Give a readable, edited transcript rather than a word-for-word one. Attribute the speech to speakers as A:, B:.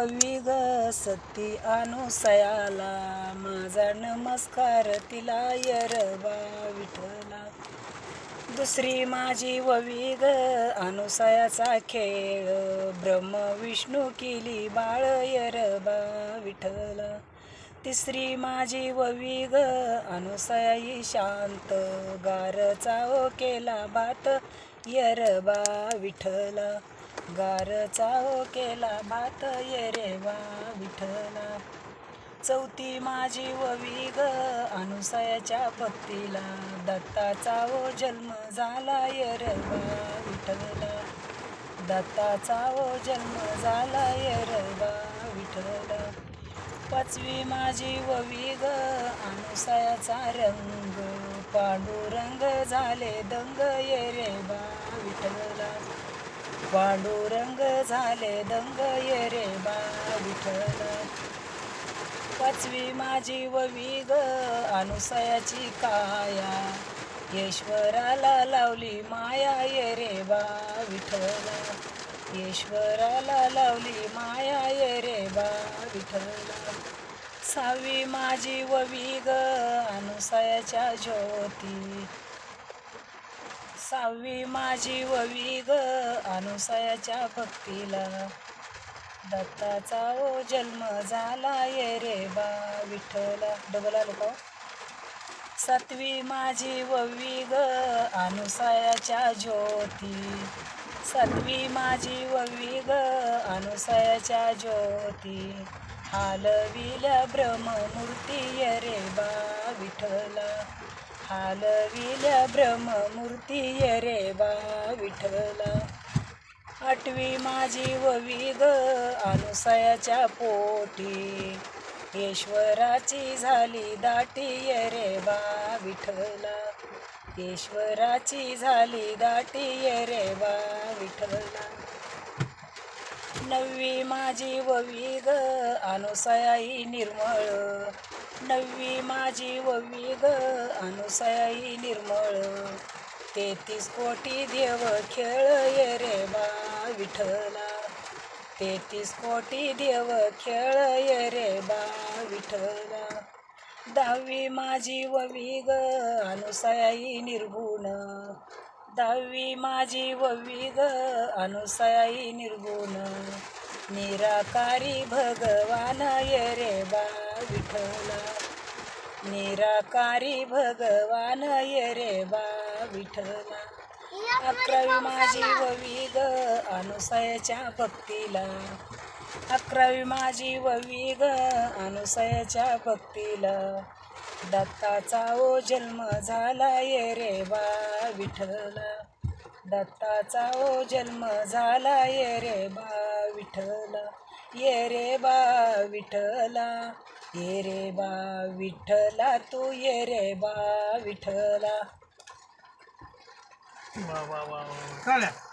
A: Wig सती अनुसयाला माझा नमस्कार तिला यरबा विठला. दुसरी माझी वविग अनुसयाचा खेळ ब्रह्म विष्णू केली बाळ यरबा विठला. तिसरी माझी वविग अनुसयाई शांत गारचा ओ केला भात यरबा विठला. गारचा ओ केला भात यरेबा विठला. चौथी माझी वविग अनुसयाच्या भक्तीला दत्ताचा ओ जन्म झाला यरबा विठला. दत्ताचा ओ जन्म झाला यरबा विठला. पाचवी माझी वविग अनुसयाचा रंग पांडुरंग झाले दंग यरेबा विठला. पांडुरंग झाले दंग यरेबा विठला. पाचवी माझी वविग अनुसयाची काया ईश्वराला लावली माया यरेबा विठला. ईश्वराला लावली माया यरेबा विठला. सहावी माझी वविग अनुसयाच्या ज्योती. सहावी माझी वविग अनुसयाच्या भक्तीला दत्ताचा ओ जन्म झाला यरेबा विठला. डबल आलं का? सातवी माझी वविग अनुसयाच्या ज्योती. सातवी माझी वविग अनुसयाच्या ज्योती हालविल्या ब्रह्ममूर्ती यरेबा विठला. हालविल्या ब्रह्ममूर्ती यरेबा विठला. आठवी माझी वविग अनुसयाच्या पोटी ईश्वराची झाली दाटी यरेबा विठला. ईश्वराची झाली दाटी यरेबा विठला. नववी माझी वविग अनुसयाई निर्मळ. नववी माझी वविग अनुसयाई निर्मळ 33 कोटी देव खेळ यरेबा विठला. 33 कोटी देव खेळ यरेबा विठला. दहावी माझी वविग अनुसयाई निर्गुण. दहावी माझी वविग अनुसयाई निर्गुण निराकारी भगवान यरेबा विठला. निराकारी भगवान यरेबा विठला. अकरावी माझी वविग अनुसयाच्या भक्तीला. अकरावी माझी वविग अनुसयाच्या भक्तीला दत्ताचा ओ जन्म झाला यरेबा विठला. दत्ताचा ओ जन्म झाला यरेबा विठला. यरेबा विठला. यरेबा विठला तू यरेबा विठला.
B: वा वा वा वा.